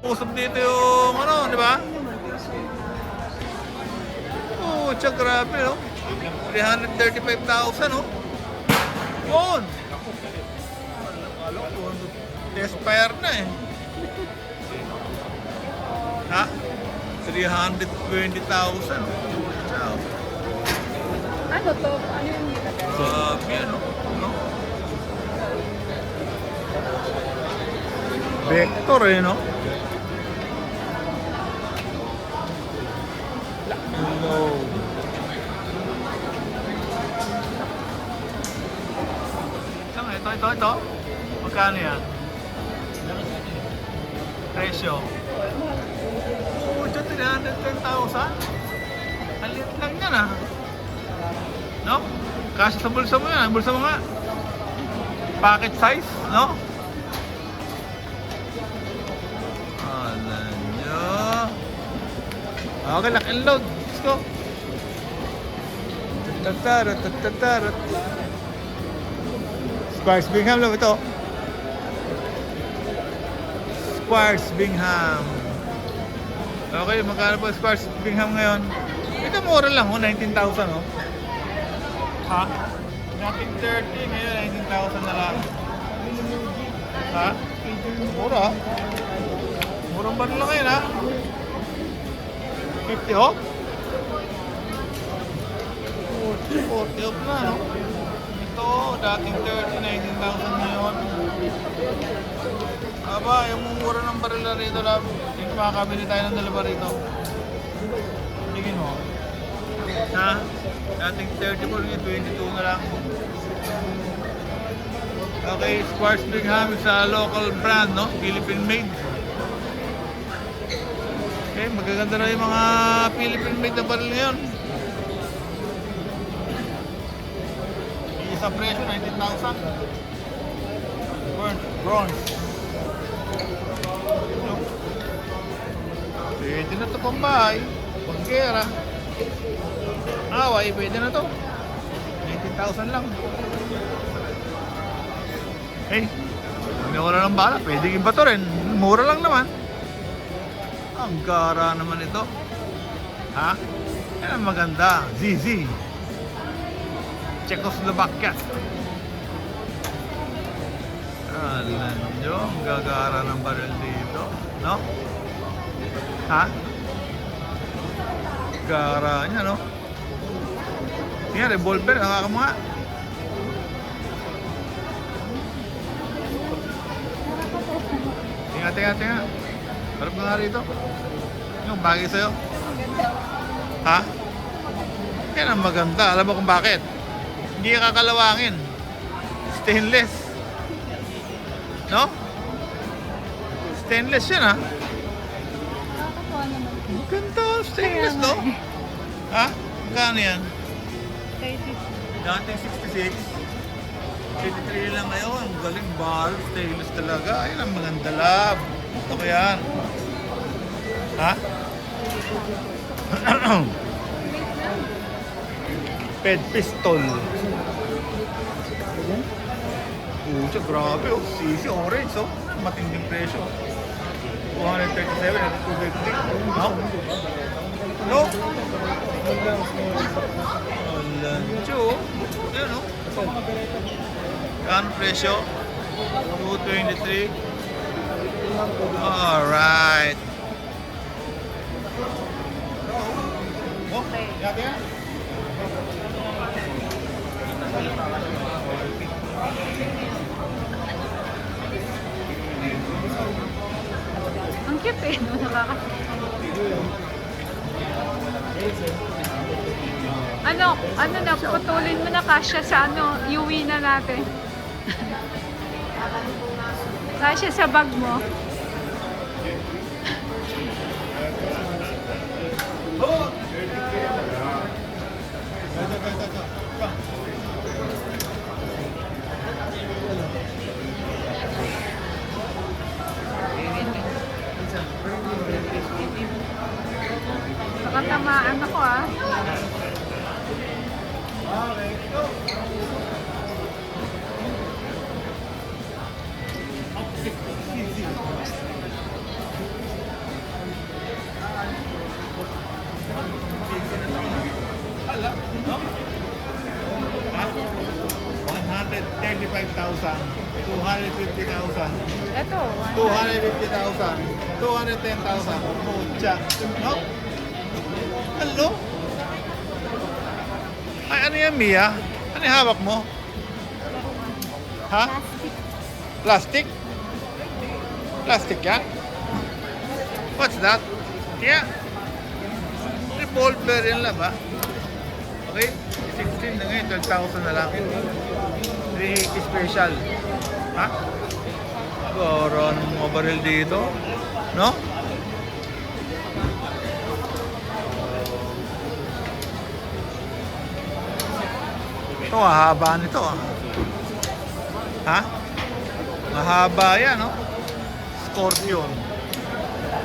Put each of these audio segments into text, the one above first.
Usap dito yung ano, di ba? Oh, tsaka grabe, no? 335,000, no? Yun! Akala ko, test fire na eh. Ha? 320,000. Ciao. Ano to? Ano yung nilagay? Grabe, ano? No? Vector eh, no? Hello. Ito. Magkano yan? Presyo. Oo, ito 310,000. Ang liit lang yan ah. No? Kasi sa bulsa mo yan. Bulsa mo nga. Packet size, no? Alam nyo. Okay, lock and load. Let's go. Tatarat. Squires Bingham lang ito. Squires Bingham. Okay, magkano po Squires Bingham ngayon? Ito mura lang, 19,000 oh. Ha? Dating 30, ngayon 19,000 na lang. Ha? Mura. Murang ba lang ngayon ha? 50 off? 40 off na no? Ito, dating 30, 19,000 ngayon. Aba, yung mumura ng baril na rito lang. Hindi makakabili tayo ng dalawa rito. Tingin mo. Ha? Dating 34, ngayon 22 na lang. Okay, Squires Bingham sa local brand, no? Philippine made. Okay, magaganda na yung mga Philippine made na baril ngayon. Isang presyo, 19,000. Bronze. Pwede na ito pambahay. Panggera. Away, pwede na ito. 19,000 lang. Eh, hindi wala ng bala. Pwede iba to rin. Mura lang naman. Ang gara naman ito. Ha? Yan ang maganda. ZZ. Czechoslovakia. Alam nyo, ang gagara ng baril dito. No? Ha? Gara niya, no? Tingnan, revolver. Nakaka mo nga. Tingnan. Harap ka nga rito. Yung bagay sa'yo. Ha? Yan ang maganda. Alam mo kung bakit? Hindi ka kakalawangin. Stainless. No? Stainless yan ha. Nakakatuwa naman. Maganda. Stainless no? Ha? Magkano yan? 30. Dating 66. 83 lang ngayon. Ang galing bar. Stainless talaga. Ayun ang maganda lab. Ito ko yan. Ha? Ped pistol. Pucha, grabe oh. Sisi orange oh. Matinding presyo. 237 at 250. No? No? Lancho. Ayan oh. Kano presyo? 223. Alright. Okay. Ang cute eh, no? Ano na, putulin mo na kasya sa iuwi na natin. Kasya sa bag mo. Baka tamaan ako ah. 250,000. Ito, 250,000. 210,000. Mucha. No? Hello? Ay, ano yan, Mia? Ano yung hawak mo? Ha? Plastic? Plastic yan? What's that? Yeah. Revolver yan lang ba? Okay? 16 na ngayon, 12,000 na lang. 380 special. Ha? Goro, anong mga baril dito? No? Ito, haba nito. Ha? Mahaba yan, no? Scorpion.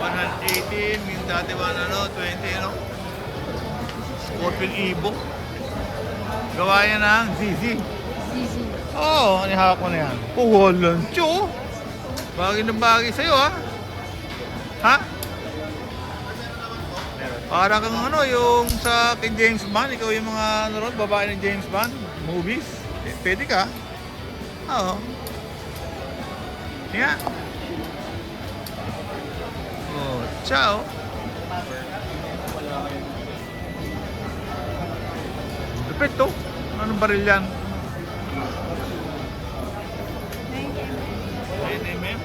118, yung dati 20, no? Scorpion Evo. Gawa yan ng ZZ. easy. Oo, nihawak mo na yan. Walang tiyo. Bagay na bagay sa'yo, ha? Ha? Para kang ano, yung sa kay James Bond, ikaw yung mga naroon, babae ng James Bond, movies. Eh, pwede ka. Oo. Yan. Oh, ciao. Lupit to. Anong baril yan? 9mm?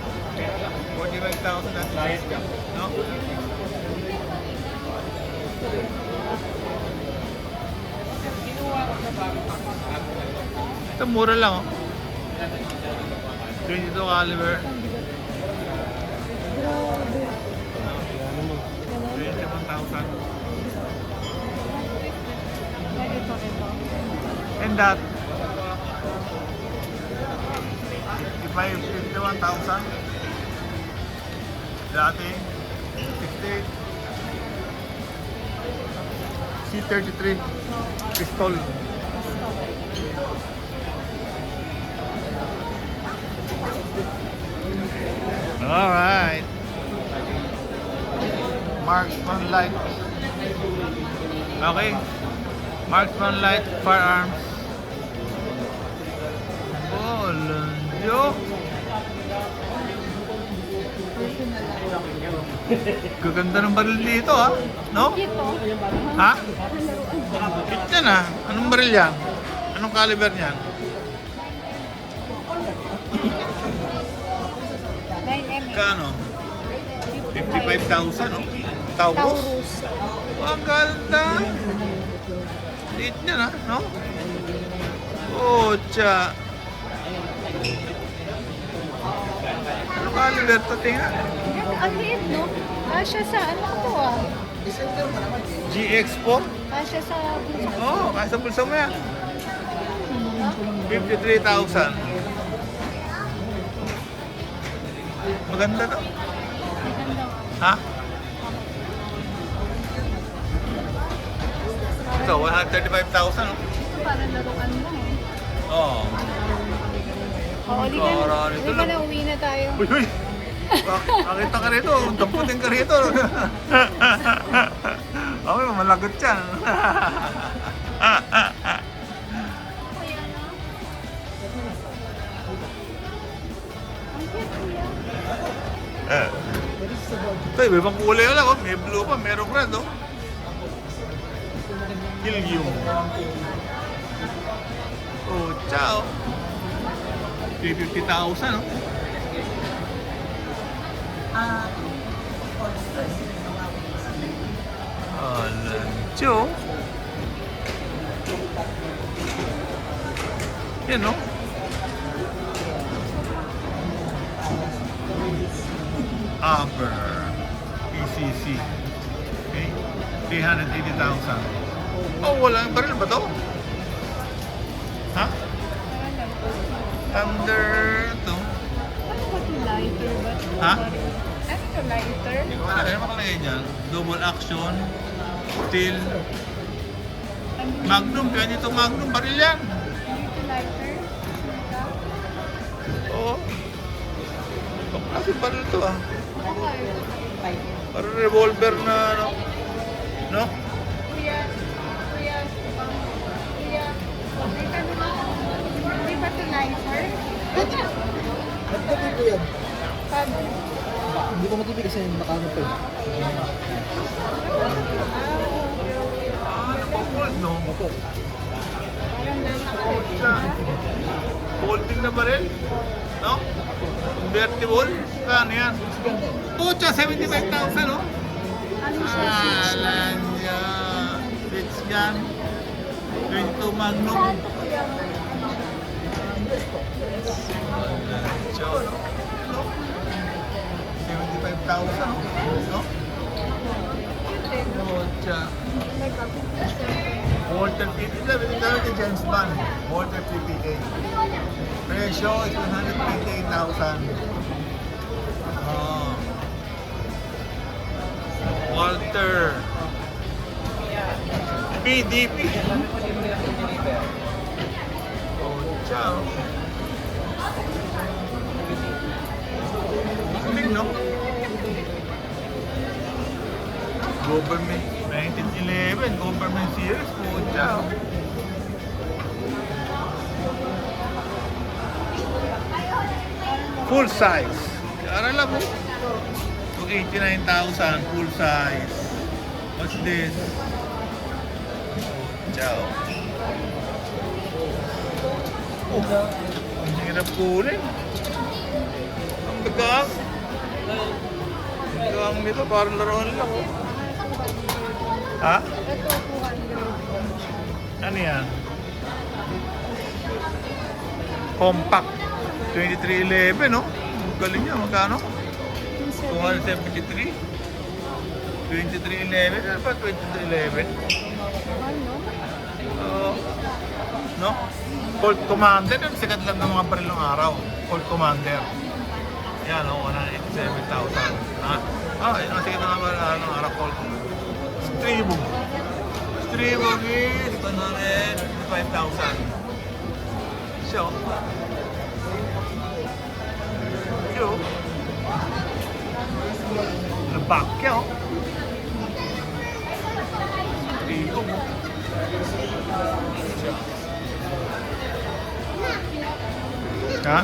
45,000 at least. No? Ito mura lang, oh. 22 caliber. 21,000. Ito. And that 51,000. Dati 68. C33 pistol. Alright. Marksman Light. Okay. Marksman Light Firearms. Oh, Lanjo. Gaganda ng baril dito, ha? No? Ito. Ha? Hit yan, ha? Anong baril yan? Anong caliber niyan? 9mm. Kano? 55,000, no? Taurus? Taurus. Ang ganda. Liit yan, ha? No? Oh, tsa. Ano caliber to? Tingnan. Ang liit, no? Kasya sa ano to, ah? GX4? Kasya sa bulsa. Oo, oh, kasa bulsa mo yan. 53,000. Maganda to. Maganda. Ha? Ito, 135,000, no? Ito parang laruan mo, eh. Oo. Oo, di Karaan ito ka lang. na, uwi na tayo. Uy, uy! Nakita ka rito, damputin ka rito. Okay, malagot yan. Kuya, no? Ang cute, kuya. Ito, iba ibang kulay lang. Oh. May blue pa, merong red. Oh. Kilgyum. Oh, ciao. 350,000, no? Alancho. Yan, no? Aber. PCC. Okay. 380,000. Oh, wala. Baril ba to? Ha? Thunder to. Ano ba ito? Lighter ba ito? Ha? Ano ito? Lighter? Hindi ko alam. Ano makalagay dyan? Double action. Steel. Magnum. Pwede ito Magnum. Baril yan. Ano ito? Lighter? Oo. Kasi baril to, ah. Okay. Parang revolver na, ano? No? Kuya, kuya, may tanong ako. Di ba ito lighter? kasi nakano to eh. Napapulot, no? Opo. Folding na ba rin? No? Convertible? Kano yan? Pucha, 75,000, no? Ano siya? Lanya. Rich yan. 22 Magnum. Saan po kuya? So, no? 75,000, no? Pucha. Walter PPK, binigyan kay James Bond. Walter PPK. Presyo is 128,000. Oh. Walter PDP. Oh, ciao. Galing, no? Government 1911, government series. Oh, ciao. Full size. Arala mo. 89,000 full size. What's this? Ciao. Oh, ang hirap kunin. Ang gagang. Ang gagang nito, parang laruan lang. Oh. Ha? Ito, 200. Ano yan? Compact. 2311, no? Ang galing niya, magkano? 273. 2311. Ano ba 2311? Ano? No? Colt Commander. Yung sikat lang ng mga baril ng araw. Colt Commander. Yan, no? 187,000. Ha? Yan ang sikat ng mga baril ng araw. Colt. Stribog. Stribog is 105,000. So, yun. Bakyaw. Iyo mo. Ha?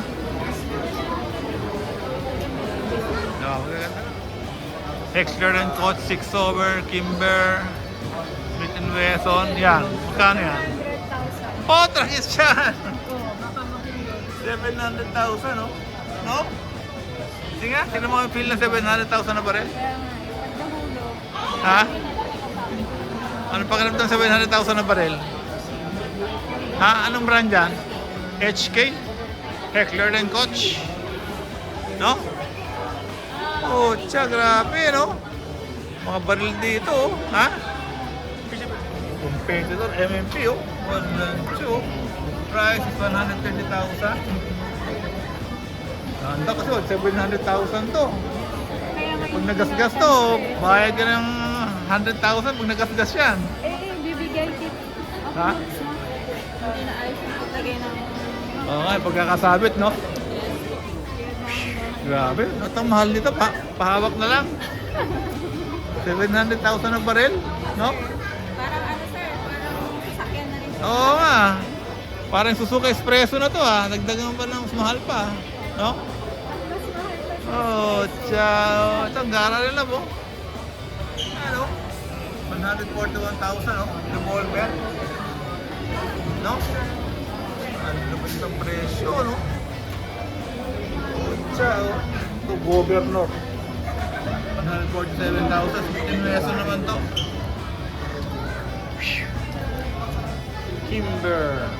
Exler and Coach, 6 over, Kimber, Smith & Wesson. Yan. Magkano yan? 100,000. Oh, trangis yan! Oo, baka makulit. 700,000, no? No? Sige nga, tignan mo yung feel na 700,000 na ba rin? Kaya nga, pag nahulog, Ha? Ano pakiramdam 700,000 na baril? Ha? Anong brand yan? HK? Heckler and Koch? No? Oh, tsa, grabe, no? Mga baril dito, oh. Ha? Competitor, MMP, oh. 1, 2. Price is 130,000. Ganda kasi, 700,000 to. kaya nga Pag nagasgas to, bayad ka ng 100,000 pag nagasgas yan. bibigay kit. Ha? Hindi na ayos na paglagay ng... Oo nga, pagkakasabit, no? Grabe, at ang mahal nito, pahawak na lang. 700,000 ang baril, no? Parang ano sir, parang sasakyan na rin. Oo nga. Parang Suzuki Espresso na to, ha? Nagdagan pa ng mas mahal pa, no? Mas mahal pa. Oh, ciao. Ito, ang gara nila mo. Ano? 141,000, no? Revolver. No? Ano naman itong presyo, no? Ciao. Ito, Governor. 147,000. Smith & Wesson naman to. Kimber.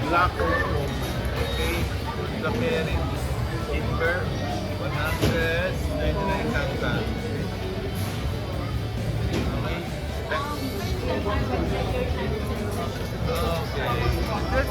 Black. Okay. The Mary. Kimber. 199,000. Okay. Okay. Good.